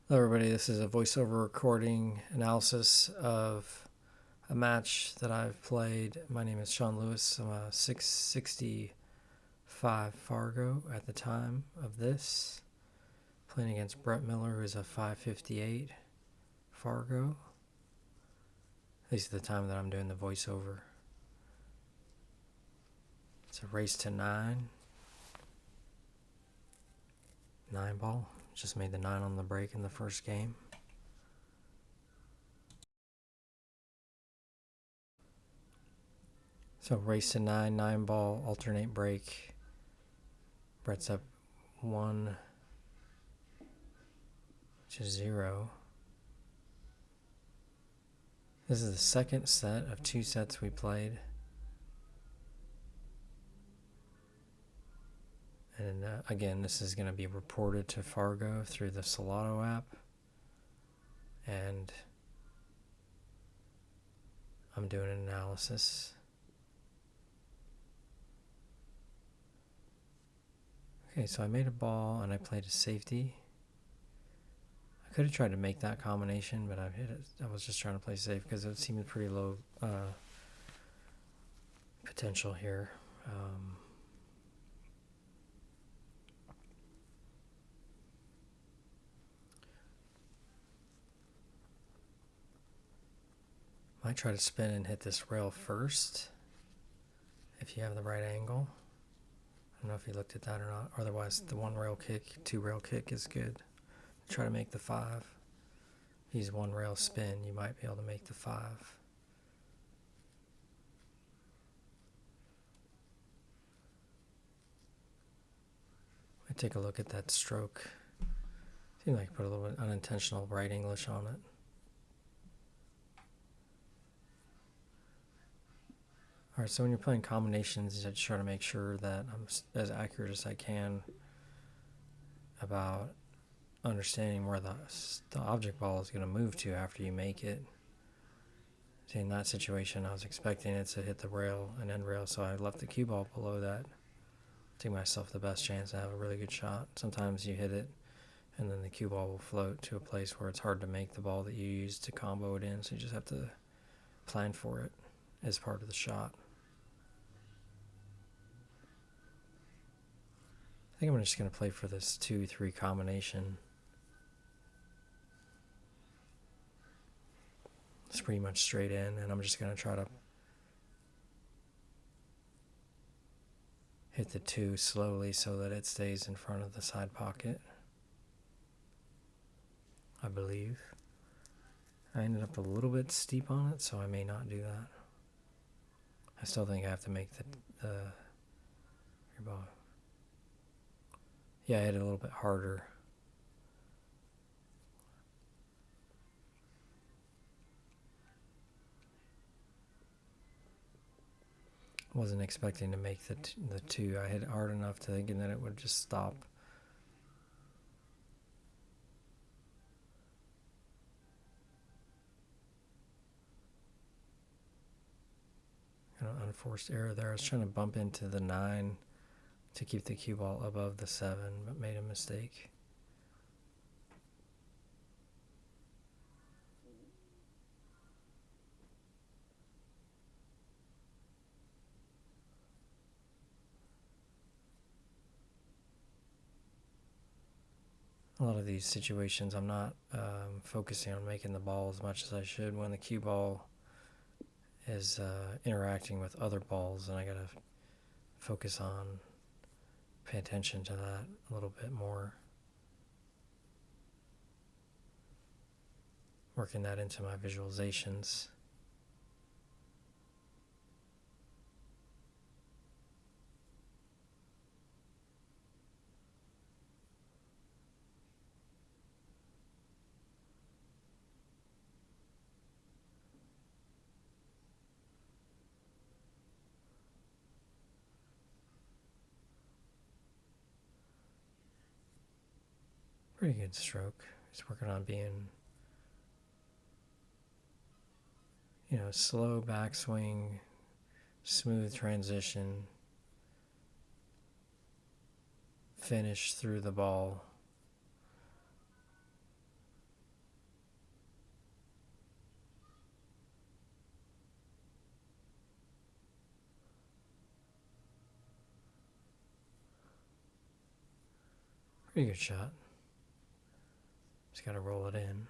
Hello, everybody. This is a voiceover recording analysis of a match that I've played. My name is Sean Lewis. I'm a 665 Fargo at the time of this, playing against Bret Miller, who's a 558 Fargo. At least at the time that I'm doing the voiceover. It's a race to 9 ball. Just made the 9 on the break in the first game. So race to 9 ball, alternate break. Brett's up 1 to 0. This is the second set of 2 sets we played. And again, this is going to be reported to Fargo through the Solato app. And I'm doing an analysis. Okay, so I made a ball and I played a safety. I could have tried to make that combination, but I hit it. I was just trying to play safe because it seemed pretty low potential here. Might try to spin and hit this rail first if you have the right angle. I don't know if you looked at that or not. Otherwise, the 1 rail kick, 2 rail kick is good. Try to make the 5. Use 1 rail spin, you might be able to make the 5. I take a look at that stroke. Seems like I put a little bit unintentional right English on it. Alright, so when you're playing combinations, I just try to make sure that I'm as accurate as I can about understanding where the object ball is going to move to after you make it. See, in that situation, I was expecting it to hit the rail and end rail, so I left the cue ball below that. Give myself the best chance to have a really good shot. Sometimes you hit it, and then the cue ball will float to a place where it's hard to make the ball that you use to combo it in, so you just have to plan for it as part of the shot. I think I'm just going to play for this 2-3 combination. It's pretty much straight in, and I'm just going to try to hit the 2 slowly so that it stays in front of the side pocket, I believe. I ended up a little bit steep on it, so I may not do that. I still think I have to make the ball. Yeah, I hit it a little bit harder. Wasn't expecting to make the 2. I hit it hard enough to thinking that it would just stop. Kind of unforced error there. I was trying to bump into the 9 to keep the cue ball above the 7, but made a mistake. A lot of these situations, I'm not focusing on making the ball as much as I should when the cue ball is interacting with other balls, and I gotta focus on, pay attention to that a little bit more. Working that into my visualizations. Pretty good stroke. He's working on being, slow backswing, smooth transition, finish through the ball. Pretty good shot. Just gotta roll it in.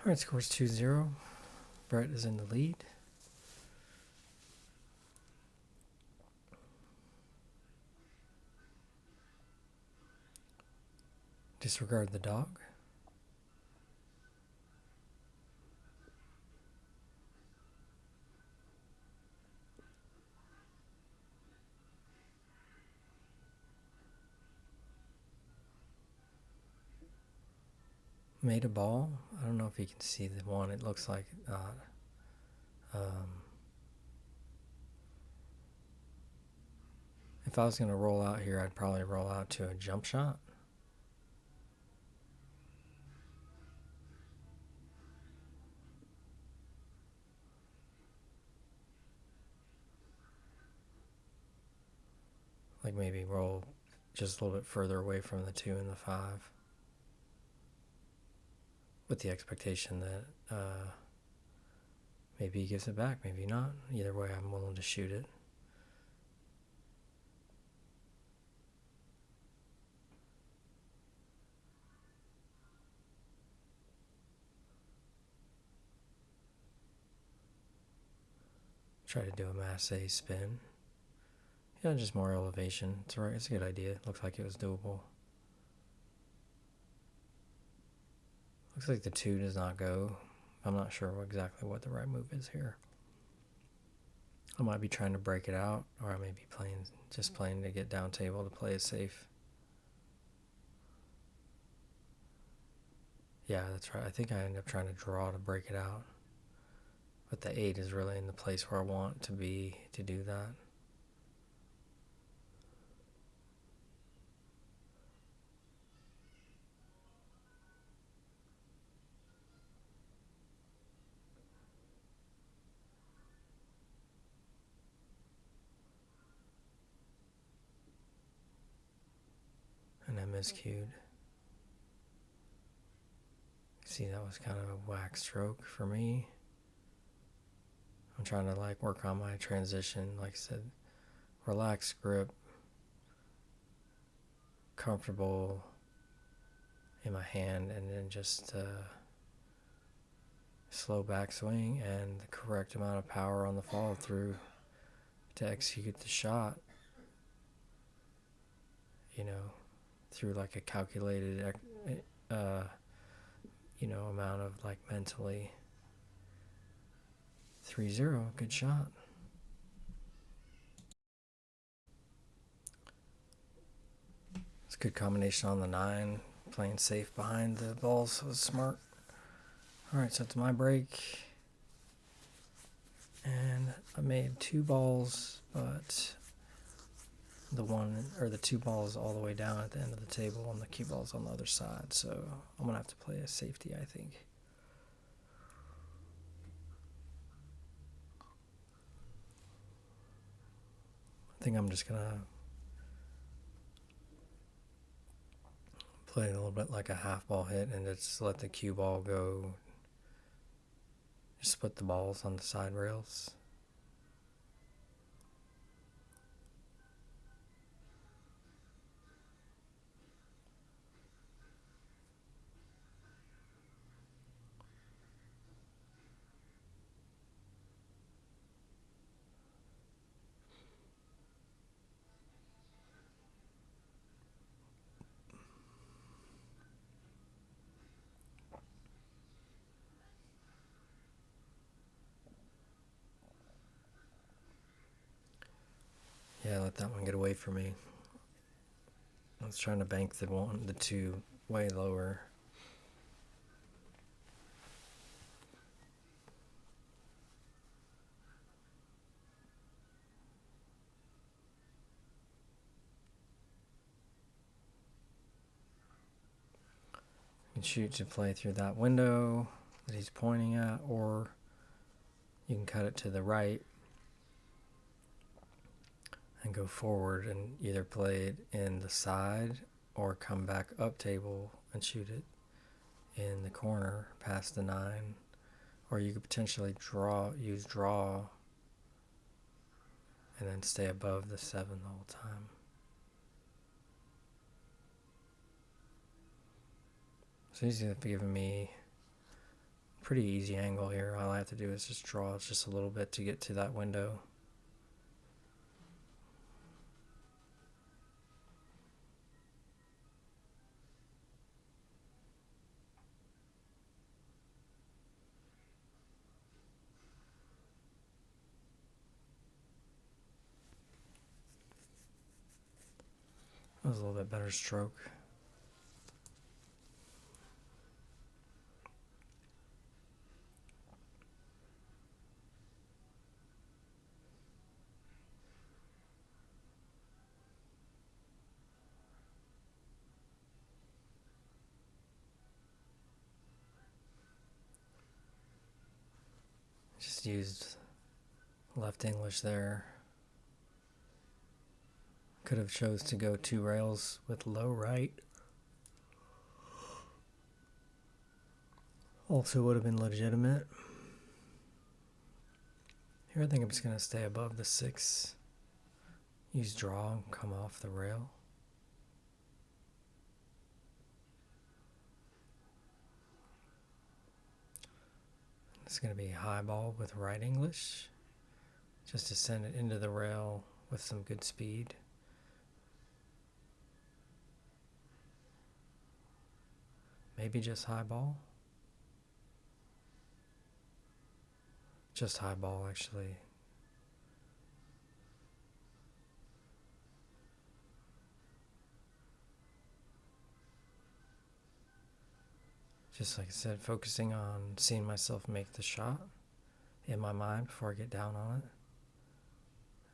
Alright, score's 2-0. Bret is in the lead. Disregard the dog. Made a ball. I don't know if you can see the one. It looks like not. If I was going to roll out here, I'd probably roll out to a jump shot. Like maybe roll just a little bit further away from the 2 and the 5. With the expectation that maybe he gives it back, maybe not. Either way, I'm willing to shoot it. Try to do a masse spin. Yeah, just more elevation. It's right. It's a good idea. Looks like it was doable. Looks like the 2 does not go. I'm not sure exactly what the right move is here. I might be trying to break it out, or I may be playing to get down table to play it safe. Yeah, that's right. I think I end up trying to draw to break it out. But the 8 is really in the place where I want to be to do that. And I miscued. See, that was kind of a whack stroke for me. I'm trying to like work on my transition. Like I said, relaxed grip, comfortable in my hand, and then just slow backswing and the correct amount of power on the follow through to execute the shot. You know, through like a calculated, amount of like mentally. 3-0, good shot. It's a good combination on the 9. Playing safe behind the balls was smart. Alright, so it's my break. And I made 2 balls, but the 2 balls all the way down at the end of the table, and the cue ball's on the other side. So I'm gonna have to play a safety, I think. I think I'm just gonna play a little bit like a half ball hit and just let the cue ball go. Just split the balls on the side rails. Yeah, let that one get away from me. I was trying to bank the 2 way lower. You can shoot to play through that window that he's pointing at, or you can cut it to the right and go forward and either play it in the side or come back up table and shoot it in the corner past the 9. Or you could potentially use draw and then stay above the 7 the whole time. So he's giving me a pretty easy angle here. All I have to do is just draw just a little bit to get to that window. That was a little bit better stroke. Just used left English there. Could have chose to go 2 rails with low right. Also would have been legitimate. Here I think I'm just going to stay above the 6. Use draw and come off the rail. It's going to be high ball with right English. Just to send it into the rail with some good speed. Maybe just high ball. Just high ball, actually. Just like I said, focusing on seeing myself make the shot in my mind before I get down on it.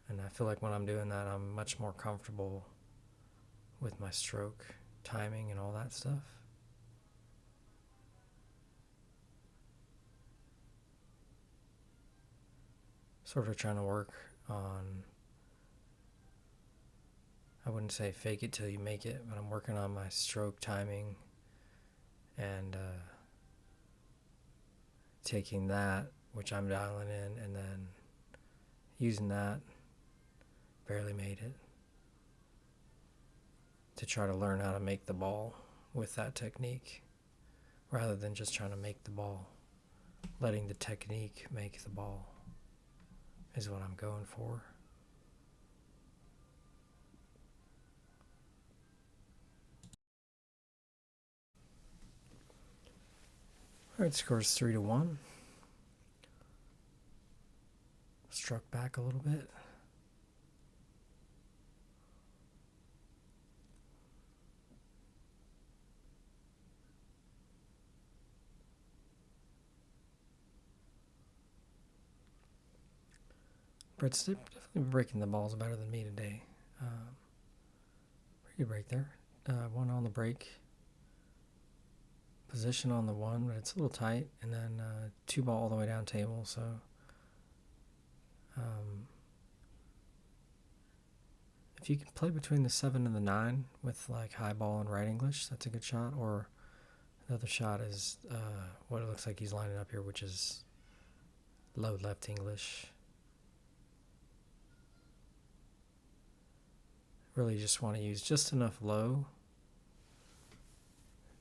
And I feel like when I'm doing that, I'm much more comfortable with my stroke timing and all that stuff. Sort of trying to work on, I wouldn't say fake it till you make it, but I'm working on my stroke timing and taking that, which I'm dialing in, and then using that, barely made it, to try to learn how to make the ball with that technique, rather than just trying to make the ball. Letting the technique make the ball is what I'm going for. Alright, score's 3-1. Struck back a little bit. Bret's definitely breaking the balls better than me today. Pretty good break there. 1 on the break. Position on the 1, but it's a little tight. And then 2 ball all the way down table. So if you can play between the 7 and the 9 with like high ball and right English, that's a good shot. Or the other shot is what it looks like he's lining up here, which is low left English. Really just want to use just enough low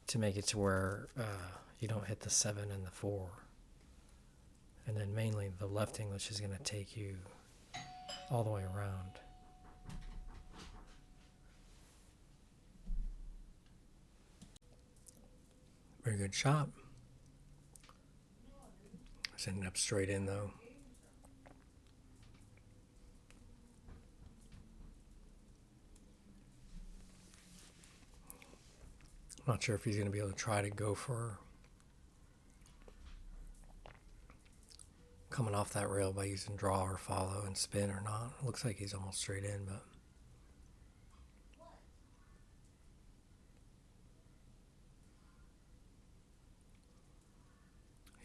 to make it to where you don't hit the 7 and the 4. And then mainly the left English is going to take you all the way around. Very good shot. It's ended up straight in though. Not sure if he's going to be able to try to go for coming off that rail by using draw or follow and spin or not. It looks like he's almost straight in, but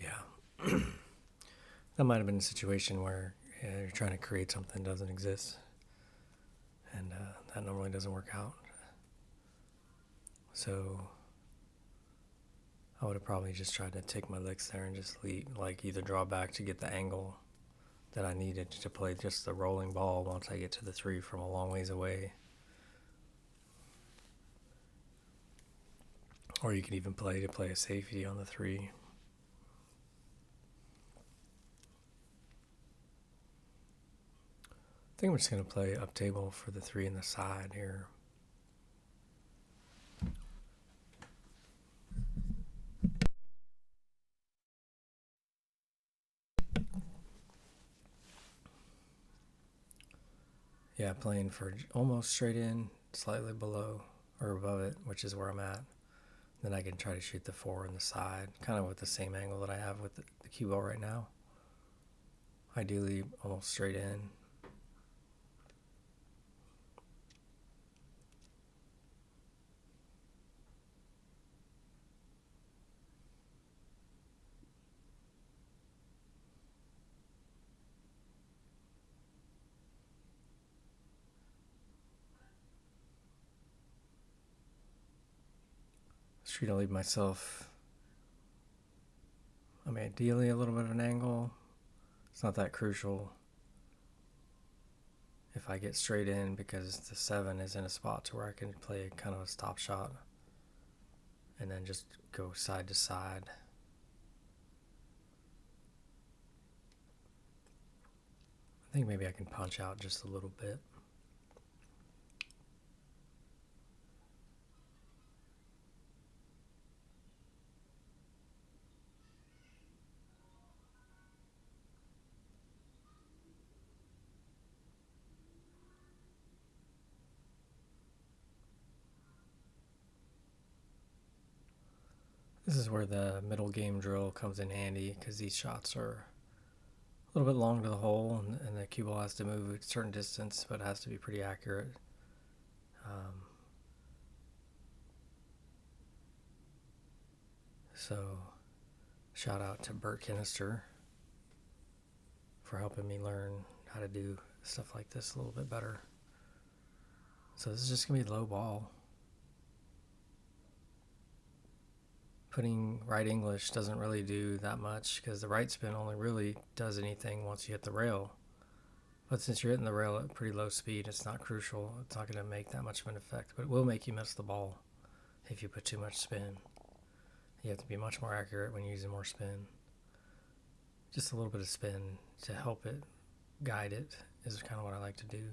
yeah. That might have been a situation where you're trying to create something that doesn't exist. and that normally doesn't work out. So I would have probably just tried to take my licks there and just leave, like either draw back to get the angle that I needed to play just the rolling ball once I get to the 3 from a long ways away. Or you could even play a safety on the 3. I think I'm just going to play up table for the 3 in the side here. Yeah, playing for almost straight in, slightly below or above it, which is where I'm at. Then I can try to shoot the 4 in the side, kind of with the same angle that I have with the cue ball right now. Ideally, almost straight in. Just trying to leave myself, ideally a little bit of an angle. It's not that crucial if I get straight in, because the 7 is in a spot to where I can play kind of a stop shot and then just go side to side. I think maybe I can punch out just a little bit. This is where the middle game drill comes in handy, because these shots are a little bit long to the hole, and the cue ball has to move a certain distance, but it has to be pretty accurate. So shout out to Bert Kinnister for helping me learn how to do stuff like this a little bit better. So this is just going to be low ball. Putting right English doesn't really do that much, because the right spin only really does anything once you hit the rail. But since you're hitting the rail at pretty low speed, it's not crucial. It's not going to make that much of an effect, but it will make you miss the ball if you put too much spin. You have to be much more accurate when using more spin. Just a little bit of spin to help it, guide it, is kind of what I like to do.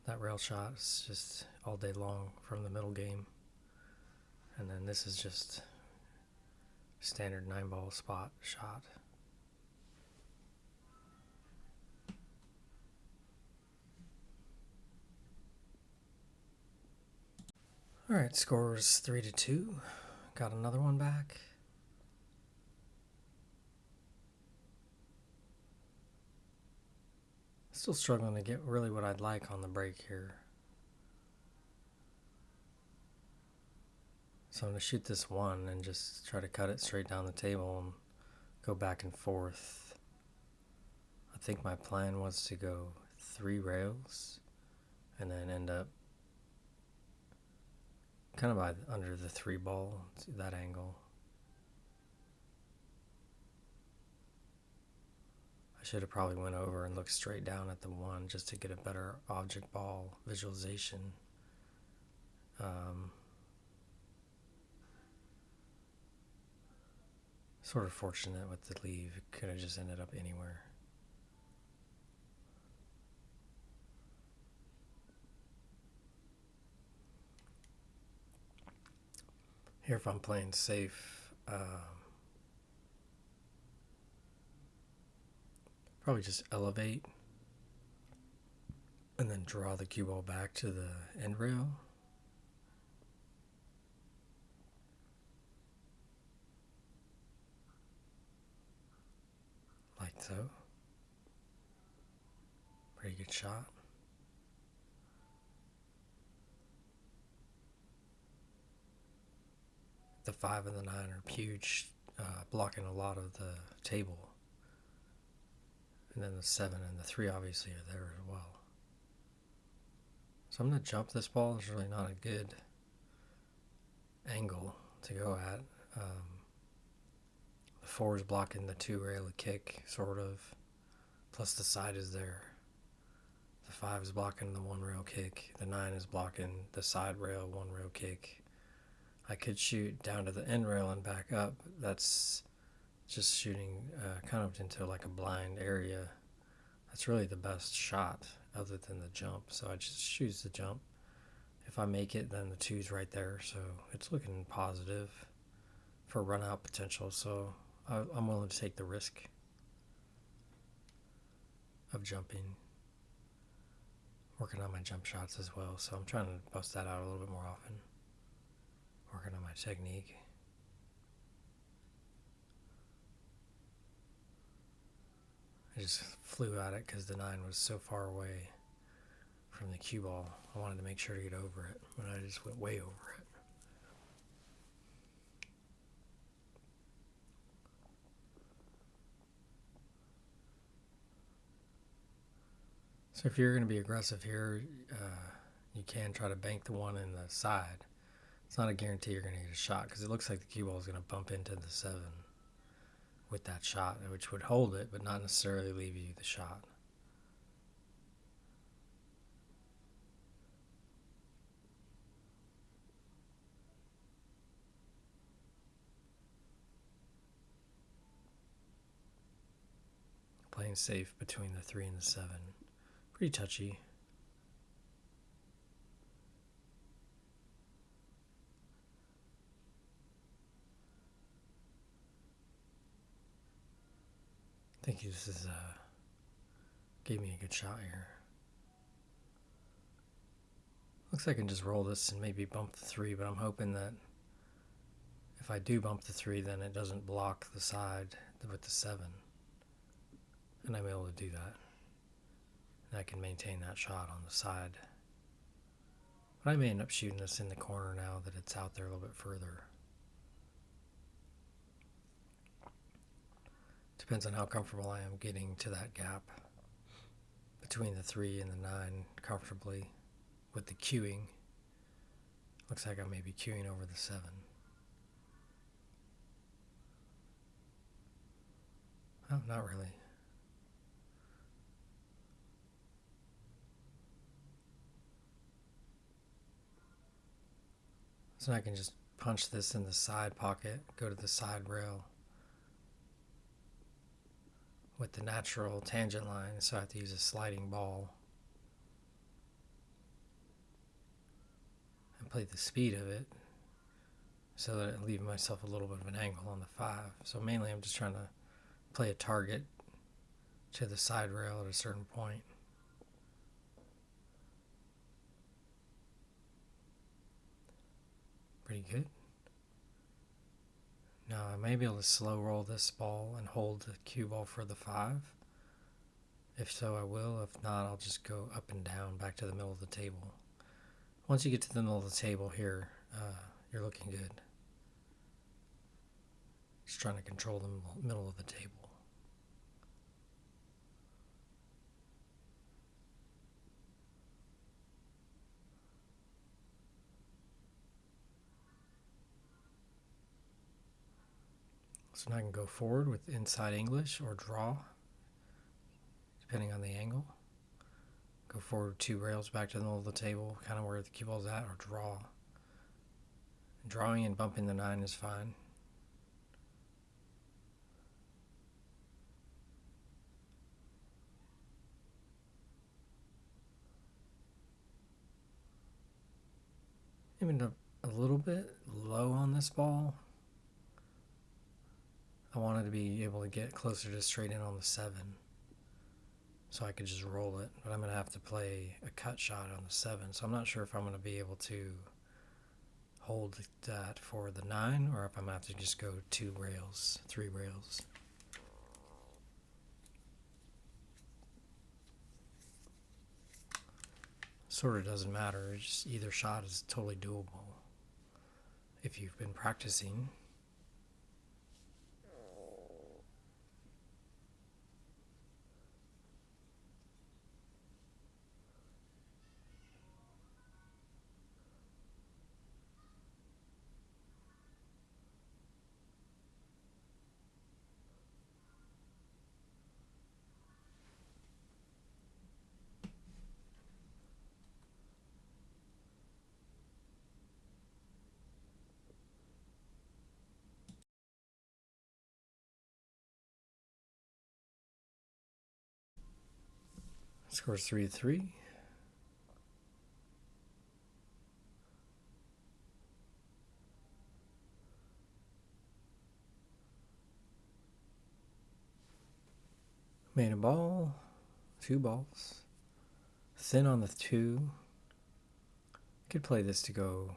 That rail shot is just all day long from the middle game. And then this is just standard 9-ball spot shot. All right, scores 3-2. Got another one back. Still struggling to get really what I'd like on the break here. So I'm going to shoot this 1 and just try to cut it straight down the table and go back and forth. I think my plan was to go 3 rails and then end up kind of under the 3 ball, that angle. I should have probably went over and looked straight down at the 1 just to get a better object ball visualization. Sort of fortunate with the leave. It could have just ended up anywhere. Here, if I'm playing safe, probably just elevate and then draw the cue ball back to the end rail. Like so. Pretty good shot. The 5 and the 9 are huge, blocking a lot of the table. And then the 7 and the 3 obviously are there as well. So I'm going to jump this ball. It's really not a good angle to go at. The 4 is blocking the 2 rail of kick, sort of. Plus the side is there. The 5 is blocking the 1 rail kick. The 9 is blocking the side rail, 1 rail kick. I could shoot down to the end rail and back up. That's just shooting kind of into like a blind area. That's really the best shot other than the jump. So I just choose the jump. If I make it, then the 2's right there. So it's looking positive for run out potential. So I'm willing to take the risk of jumping. Working on my jump shots as well. So I'm trying to bust that out a little bit more often. Working on my technique. I just flew at it because the 9 was so far away from the cue ball. I wanted to make sure to get over it, but I just went way over it. So if you're going to be aggressive here, you can try to bank the 1 in the side. It's not a guarantee you're going to get a shot because it looks like the cue ball is going to bump into the 7 with that shot, which would hold it, but not necessarily leave you the shot. Playing safe between the 3 and the 7. Pretty touchy. I think this is gave me a good shot here. Looks like I can just roll this and maybe bump the 3, but I'm hoping that if I do bump the 3, then it doesn't block the side with the 7. And I'm able to do that. And I can maintain that shot on the side. But I may end up shooting this in the corner now that it's out there a little bit further. Depends on how comfortable I am getting to that gap between the 3 and the 9 comfortably with the cueing. Looks like I may be cueing over the 7. Oh, not really. So I can just punch this in the side pocket, go to the side rail with the natural tangent line, so I have to use a sliding ball and play the speed of it so that I leave myself a little bit of an angle on the 5. So mainly I'm just trying to play a target to the side rail at a certain point. Pretty good. Now I may be able to slow roll this ball and hold the cue ball for the 5. If so, I will. If not, I'll just go up and down back to the middle of the table. Once you get to the middle of the table here, you're looking good. Just trying to control the middle of the table. So now I can go forward with inside English or draw, depending on the angle. Go forward 2 rails back to the middle of the table, kind of where the cue ball's at, or draw. Drawing and bumping the 9 is fine. Even a little bit low on this ball. I wanted to be able to get closer to straight in on the 7 so I could just roll it, but I'm going to have to play a cut shot on the 7, so I'm not sure if I'm going to be able to hold that for the 9 or if I'm going to have to just go 2 rails, 3 rails. Sort of doesn't matter, it's just either shot is totally doable if you've been practicing. Score's 3-3. Made a ball. 2 balls. Thin on the 2. Could play this to go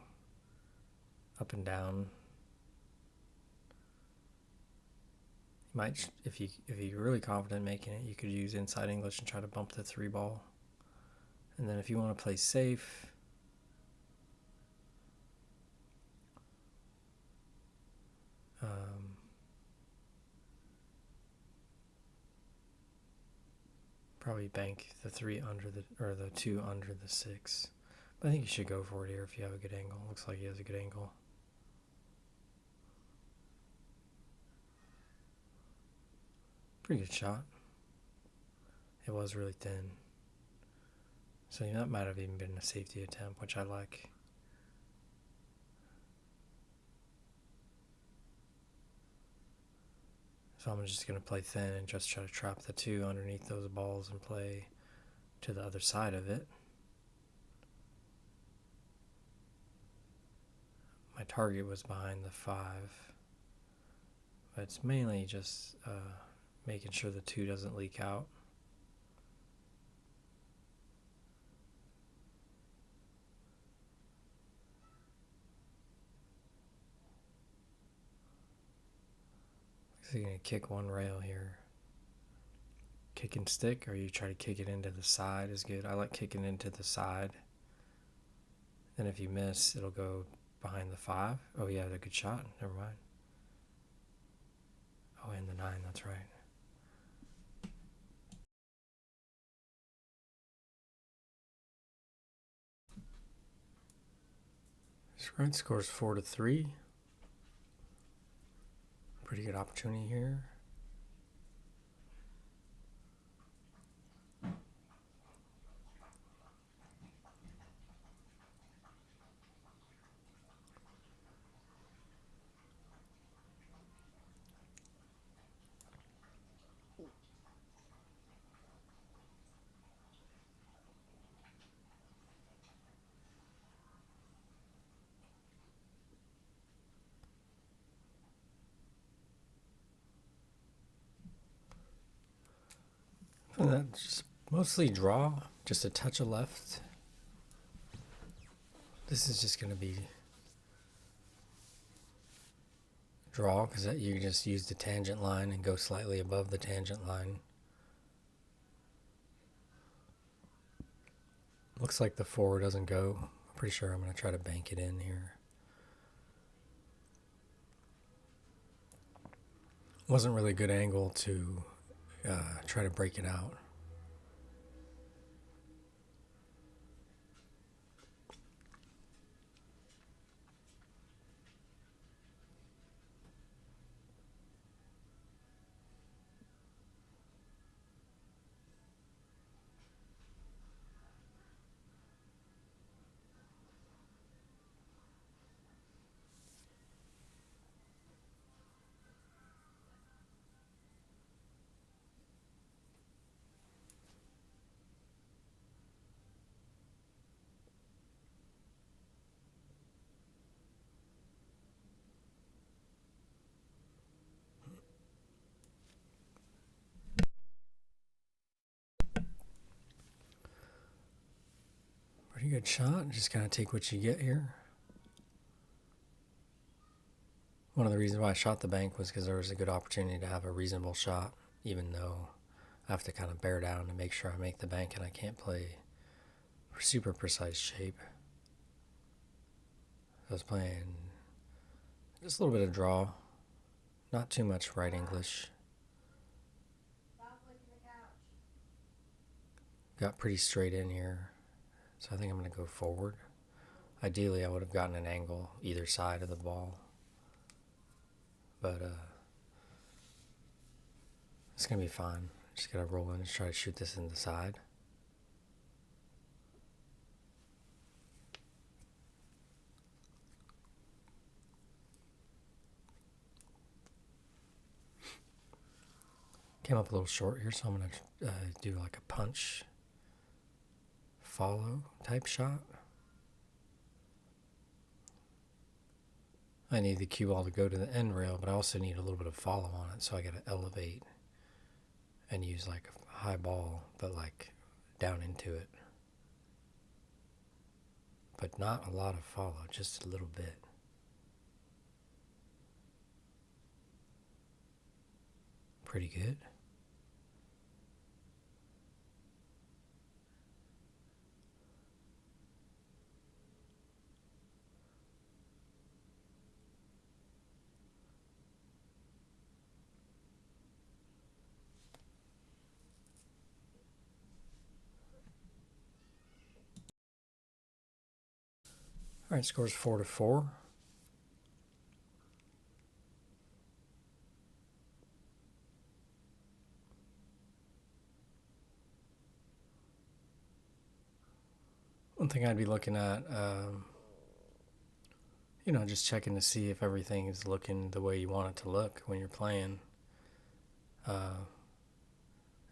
up and down. Might, if you're really confident making it, you could use inside English and try to bump the 3 ball. And then if you want to play safe, probably bank the 3 under the 2 under the 6. But I think you should go for it here if you have a good angle. Looks like he has a good angle. Pretty good shot. It was really thin. So that might have even been a safety attempt, which I like. So I'm just going to play thin and just try to trap the 2 underneath those balls and play to the other side of it. My target was behind the 5. But it's mainly just making sure the 2 doesn't leak out. So you're going to kick one rail here. Kick and stick, or you try to kick it into the side is good. I like kicking into the side. Then if you miss, it'll go behind the 5. Oh yeah, that's a good shot. Never mind. Oh, and the 9, that's right. Sprint scores 4-3. Pretty good opportunity here. And that's just mostly draw, just a touch of left. This is just going to be draw because you just use the tangent line and go slightly above the tangent line. Looks like the 4 doesn't go. I'm pretty sure I'm going to try to bank it in here. Wasn't really a good angle to try to break it out. Pretty good shot. Just kind of take what you get here. One of the reasons why I shot the bank was because there was a good opportunity to have a reasonable shot, even though I have to kind of bear down to make sure I make the bank and I can't play super precise shape. I was playing just a little bit of draw, not too much right English. Got pretty straight in here, so I think I'm going to go forward. Ideally, I would have gotten an angle either side of the ball, but it's going to be fine. Just got to roll in and try to shoot this in the side. Came up a little short here, so I'm going to do like a punch follow type shot. I need the cue ball to go to the end rail, but I also need a little bit of follow on it, so I got to elevate and use like a high ball, but like down into it. But not a lot of follow, just a little bit. Pretty good. All right, score's 4-4. One thing I'd be looking at, just checking to see if everything is looking the way you want it to look when you're playing.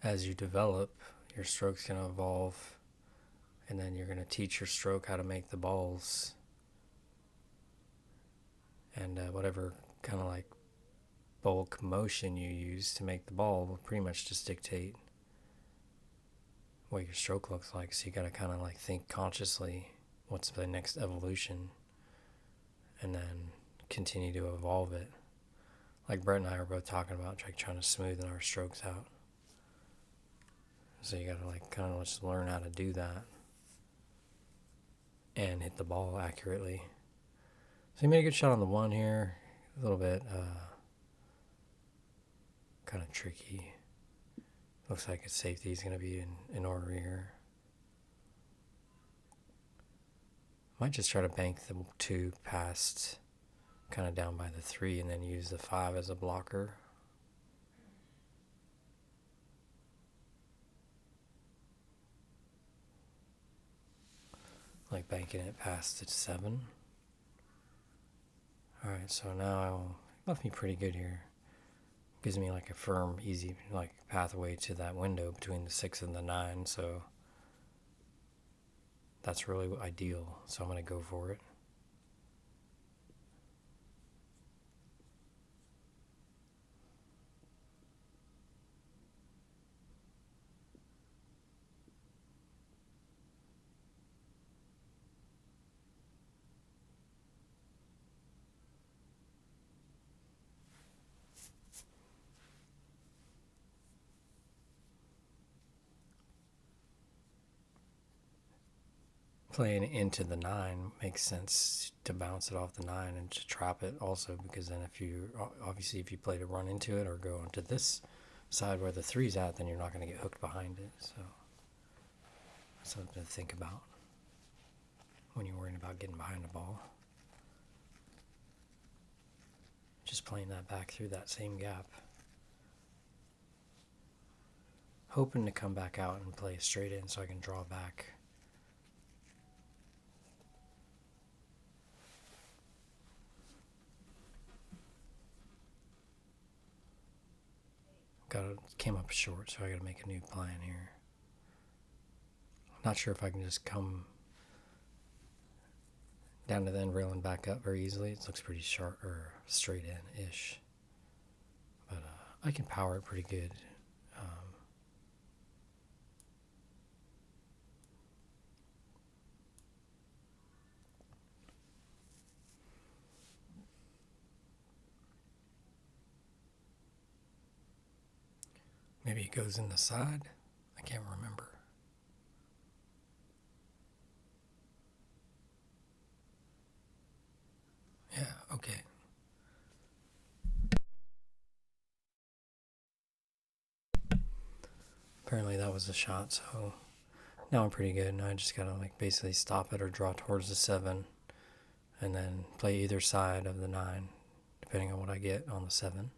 As you develop, your stroke's going to evolve, and then you're going to teach your stroke how to make the balls. And whatever kind of like bulk motion you use to make the ball will pretty much just dictate what your stroke looks like. So you got to kind of like think consciously what's the next evolution, and then continue to evolve it. Like Bret and I are both talking about, like trying to smoothen our strokes out. So you got to like kind of just learn how to do that and hit the ball accurately. So he made a good shot on the one here. A little bit kind of tricky. Looks like his safety is going to be in order here. Might just try to bank the 2 past, kind of down by the 3, and then use the 5 as a blocker. Like banking it past the 7. Alright, so now left me pretty good here. Gives me like a firm, easy like pathway to that window between the 6 and the 9, so that's really ideal. So I'm going to go for it. Playing into the 9 makes sense to bounce it off the 9 and to trap it also, because then if you play to run into it or go into this side where the 3's at, then you're not going to get hooked behind it. So that's something to think about when you're worrying about getting behind the ball. Just playing that back through that same gap. Hoping to come back out and play straight in so I can draw back. Came up short, so I gotta make a new plan here. Not sure if I can just come down to the end rail and back up very easily. It looks pretty sharp or straight in-ish, but I can power it pretty good. Maybe it goes in the side. I can't remember. Yeah, okay. Apparently that was the shot, so now I'm pretty good. Now I just gotta like basically stop it or draw towards the 7, and then play either side of the 9, depending on what I get on the 7.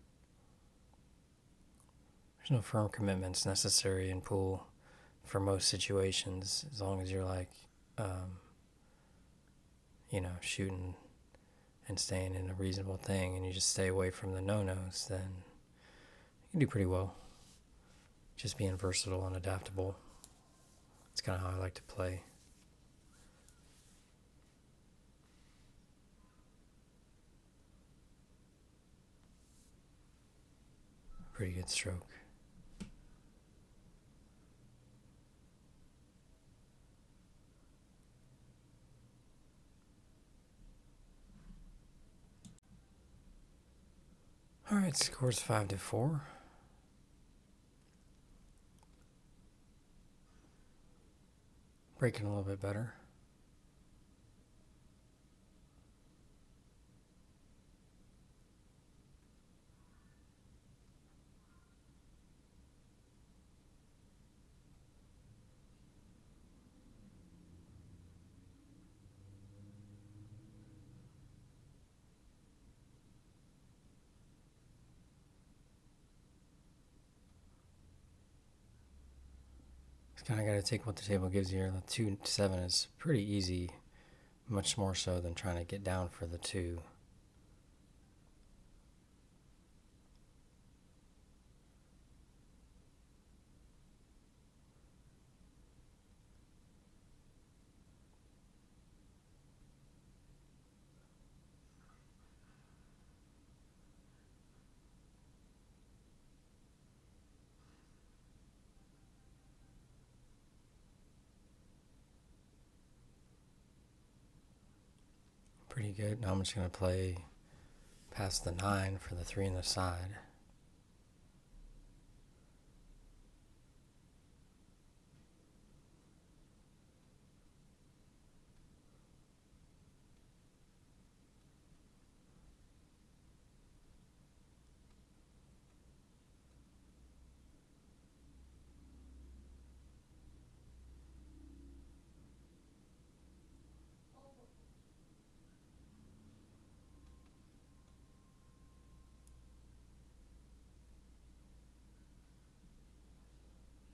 There's no firm commitments necessary in pool for most situations, as long as you're like, shooting and staying in a reasonable thing, and you just stay away from the no-nos, then you can do pretty well. Just being versatile and adaptable. It's kind of how I like to play. pretty good stroke. All right, score's 5-4. Breaking a little bit better. Just kind of got to take what the table gives you here. The 2-7 is pretty easy, much more so than trying to get down for the 2. Pretty good. Now I'm just going to play past the 9 for the 3 on the side.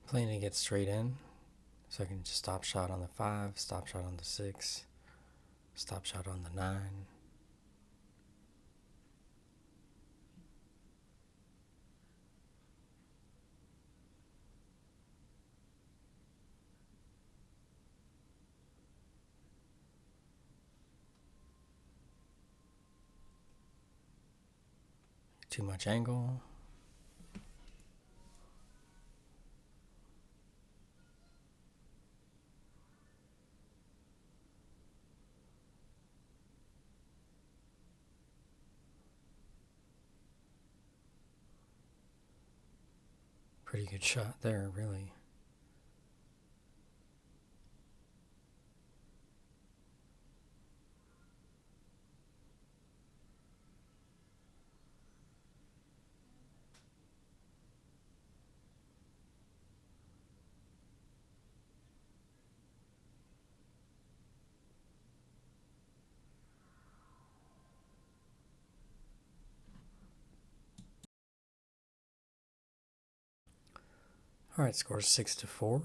Playing to get straight in, so I can just stop shot on the 5, stop shot on the 6, stop shot on the 9. Too much angle. Pretty good shot there, really. All right, score 6-4.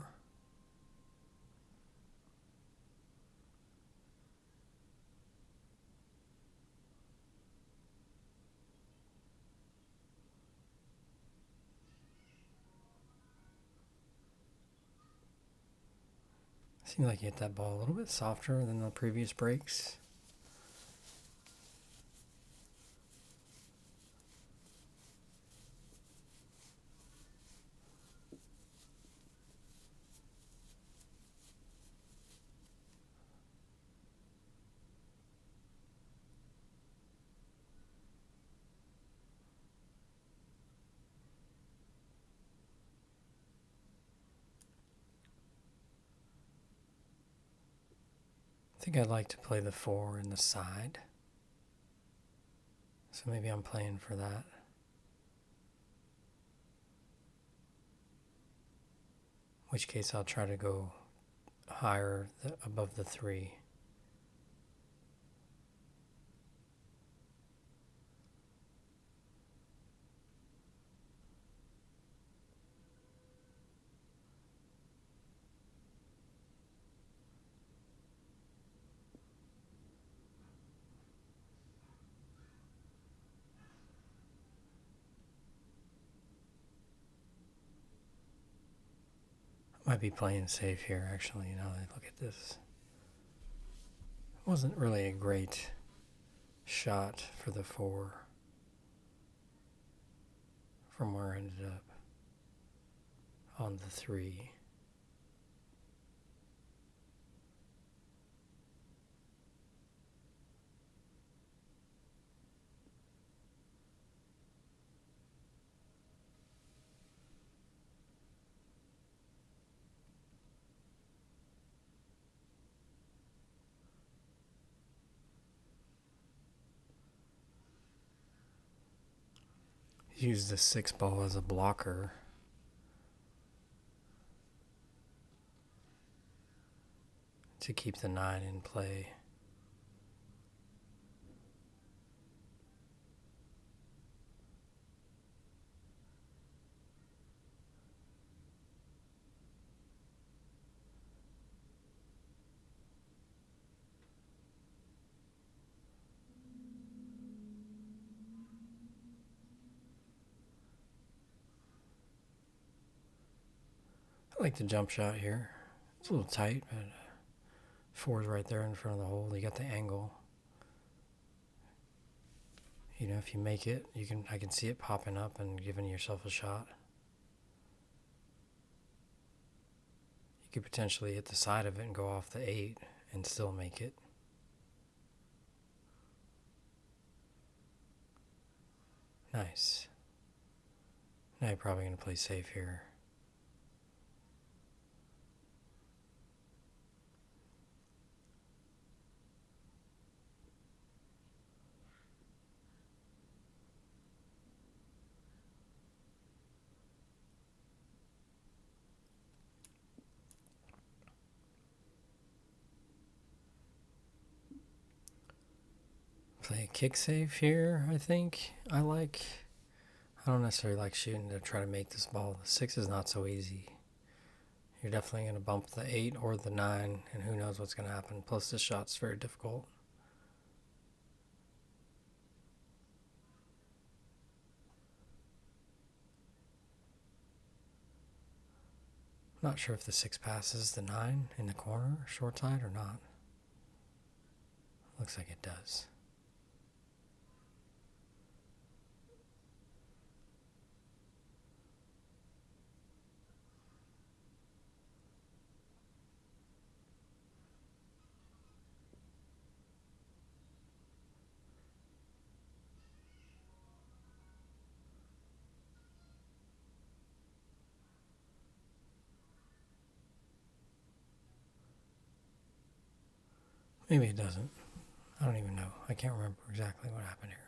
Seems like you hit that ball a little bit softer than the previous breaks. I think I'd like to play the 4 in the side. So maybe I'm playing for that. In which case I'll try to go higher above the 3. Might be playing safe here, actually, now that I look at this. It wasn't really a great shot for the 4. from where I ended up on the 3. Use the 6 ball as a blocker. To keep the 9 in play. I like the jump shot here. It's a little tight, but 4 is right there in front of the hole. You got the angle. You know, if you make it, I can see it popping up and giving yourself a shot. You could potentially hit the side of it and go off the 8 and still make it. Nice. Now you're probably going to play safe here. Play a kick save here, I think. I don't necessarily like shooting to try to make this ball. The 6 is not so easy. You're definitely going to bump the 8 or the 9, and who knows what's going to happen. Plus, this shot's very difficult. Not sure if the 6 passes the 9 in the corner, short side, or not. Looks like it does. Maybe it doesn't. I don't even know. I can't remember exactly what happened here.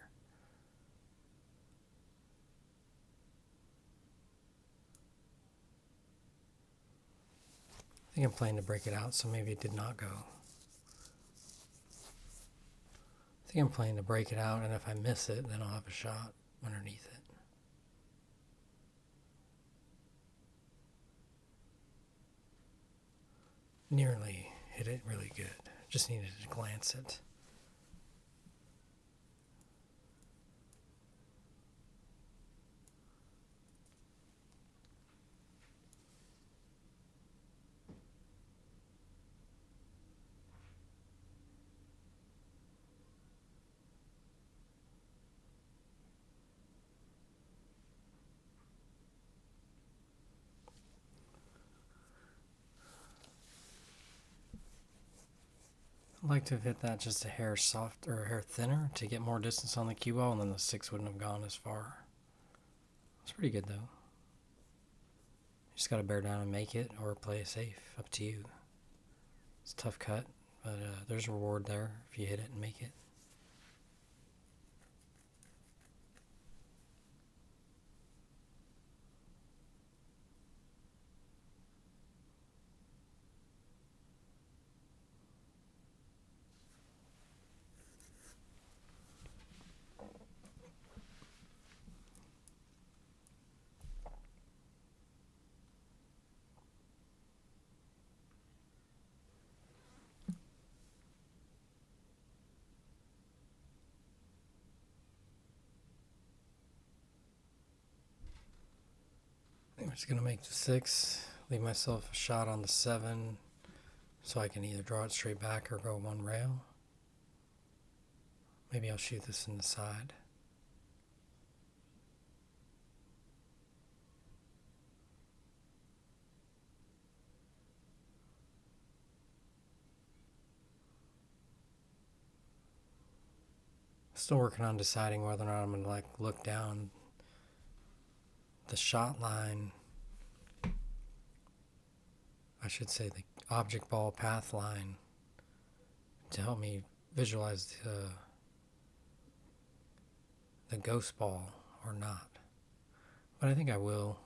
I think I'm playing to break it out, so maybe it did not go. I think I'm playing to break it out, and if I miss it, then I'll have a shot underneath it. Nearly hit it really good. Just needed to glance it. I'd like to have hit that just a hair soft or a hair thinner to get more distance on the cue ball, and then the 6 wouldn't have gone as far. It's pretty good though. You just got to bear down and make it, or play it safe. Up to you. It's a tough cut, but there's a reward there if you hit it and make it. I'm just going to make the 6, leave myself a shot on the 7, so I can either draw it straight back or go one rail. Maybe I'll shoot this in the side. Still working on deciding whether or not I'm gonna like look down the shot line. I should say the object ball path line to help me visualize the ghost ball or not. But I think I will,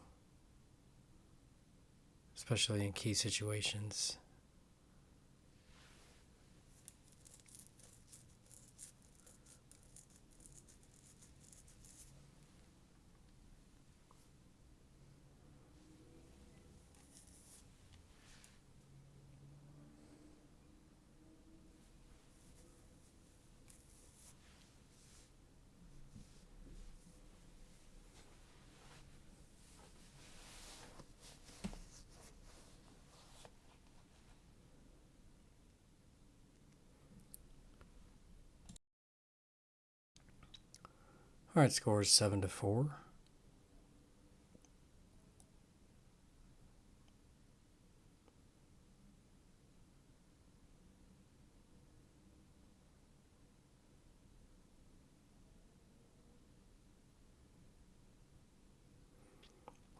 especially in key situations. All right, score is 7-4. A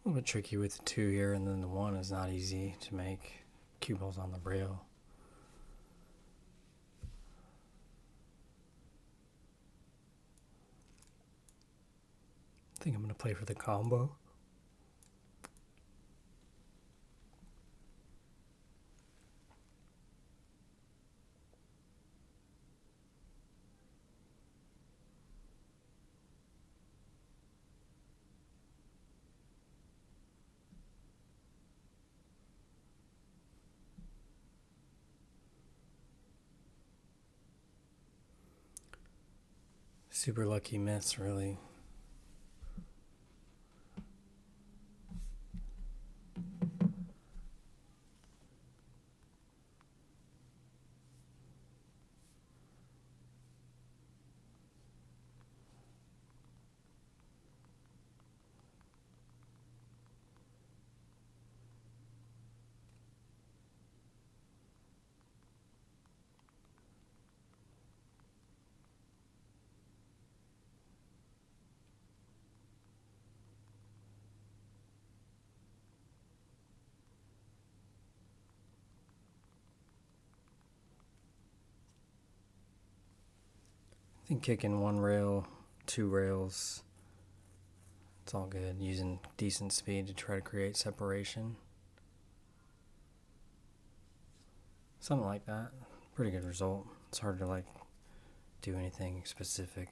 little bit tricky with the 2 here, and then the 1 is not easy to make. Cue balls on the rail. I think I'm going to play for the combo. Super lucky miss, really. I think kicking 1 rail, 2 rails, it's all good. Using decent speed to try to create separation. Something like that. Pretty good result. It's hard to like do anything specific.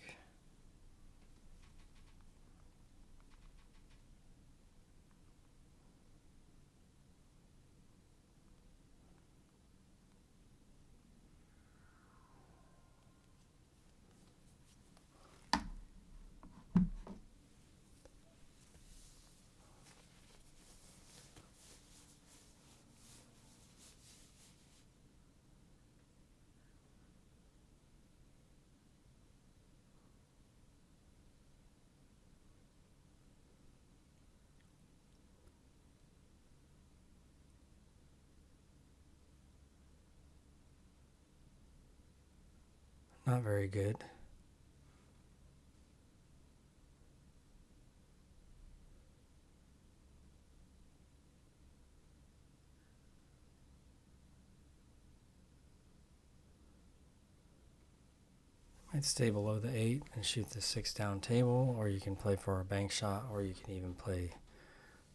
Not very good. Might stay below the 8 and shoot the 6 down table, or you can play for a bank shot, or you can even play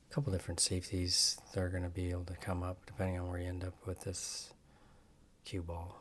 a couple different safeties that are going to be able to come up depending on where you end up with this cue ball.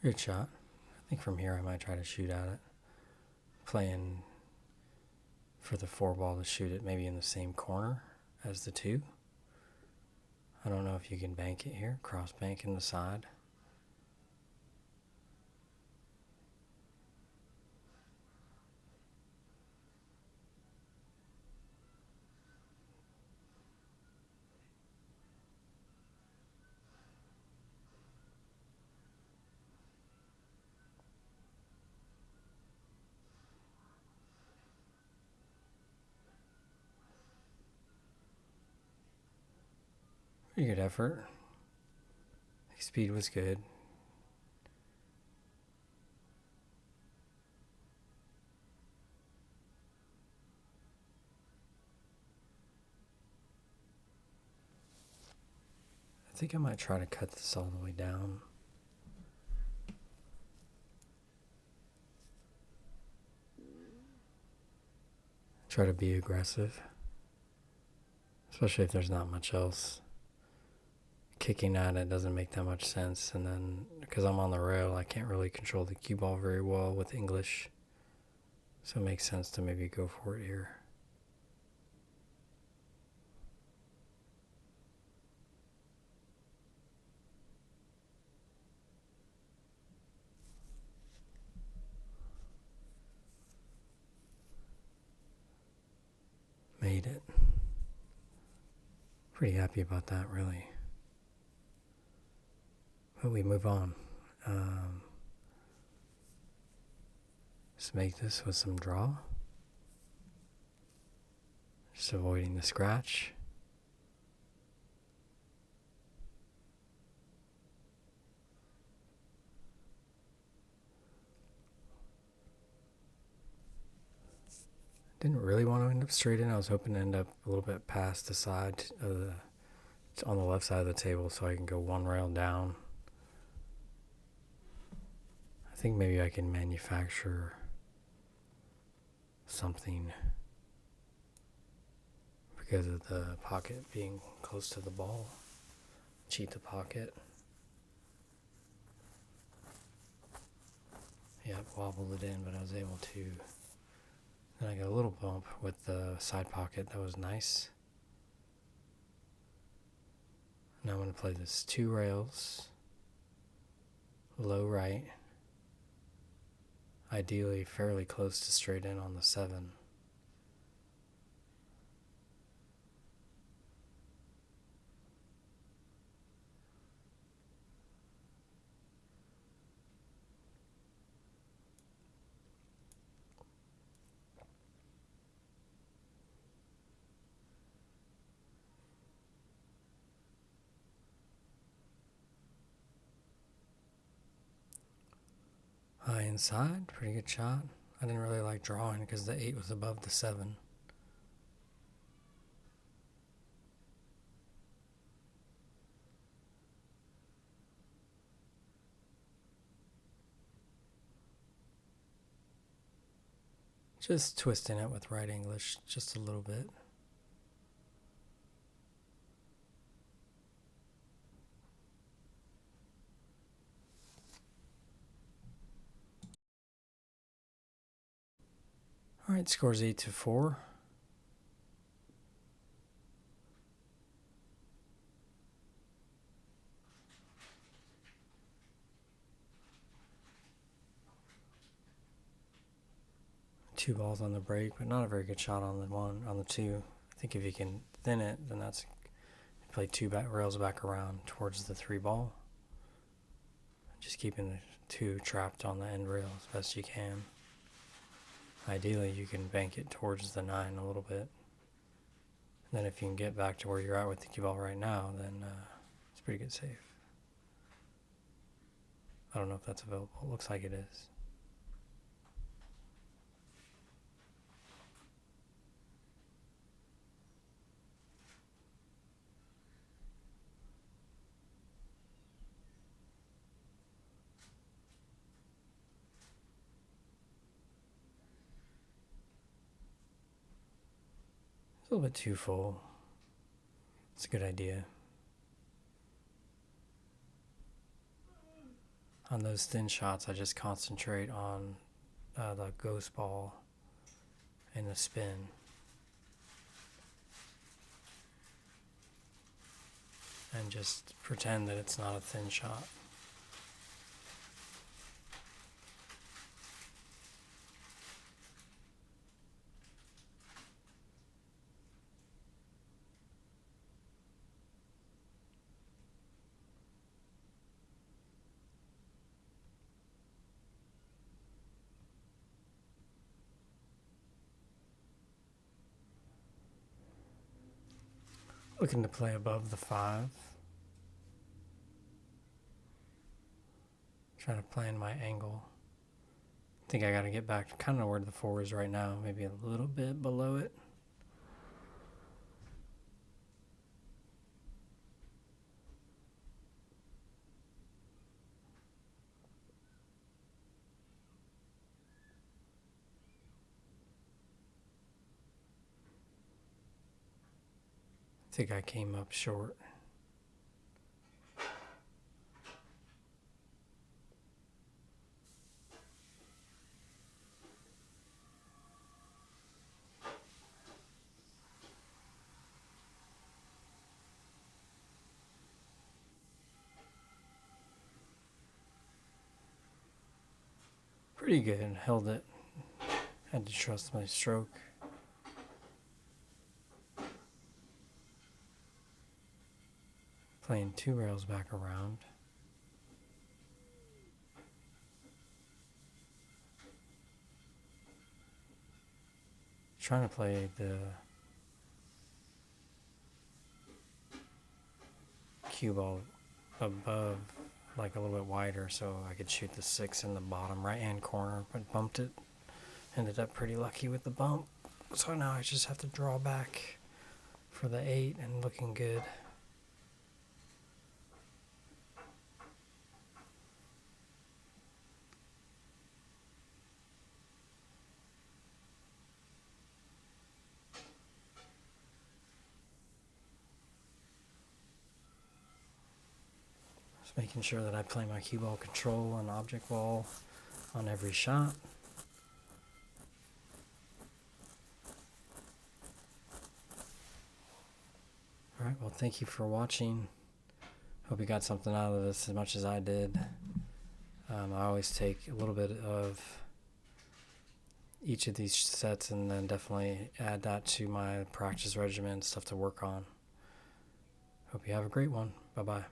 Good shot. I think from here I might try to shoot at it. Playing for the 4 ball to shoot it maybe in the same corner as the 2. I don't know if you can bank it here. Cross bank in the side. Pretty good effort. Speed was good. I think I might try to cut this all the way down. Try to be aggressive, especially if there's not much else. Kicking at it doesn't make that much sense, and then because I'm on the rail, I can't really control the cue ball very well with English, so it makes sense to maybe go for it here. Made it. Pretty happy about that, really. But we move on. Let's make this with some draw. Just avoiding the scratch. Didn't really want to end up straight in. I was hoping to end up a little bit past the side of the, on the left side of the table, so I can go one rail down. I think maybe I can manufacture something because of the pocket being close to the ball. Cheat the pocket. Yeah, wobbled it in, but I was able to. Then I got a little bump with the side pocket. That was nice. Now I'm going to play this 2 rails, low right, ideally fairly close to straight in on the 7. High inside, pretty good shot. I didn't really like drawing because the 8 was above the 7. Just twisting it with right English just a little bit. All right, scores 8-4. Two balls on the break, but not a very good shot on the 2. I think if you can thin it, then that's play 2 rails back around towards the 3 ball. Just keeping the 2 trapped on the end rail as best you can. Ideally, you can bank it towards the 9 a little bit. And then if you can get back to where you're at with the cue ball right now, then it's a pretty good save. I don't know if that's available. It looks like it is. A little bit too full. It's a good idea. On those thin shots, I just concentrate on the ghost ball and the spin. And just pretend that it's not a thin shot. Looking to play above the 5. Trying to plan my angle. I think I got to get back to kind of where the 4 is right now, maybe a little bit below it. I think I came up short. Pretty good, held it. Had to trust my stroke. Playing 2 rails back around. Trying to play the cue ball above, like a little bit wider, so I could shoot the 6 in the bottom right hand corner, but bumped it. Ended up pretty lucky with the bump. So now I just have to draw back for the 8 and looking good. Just making sure that I play my cue ball control and object ball on every shot. Alright, well, thank you for watching. Hope you got something out of this as much as I did. I always take a little bit of each of these sets and then definitely add that to my practice regimen, stuff to work on. Hope you have a great one. Bye-bye.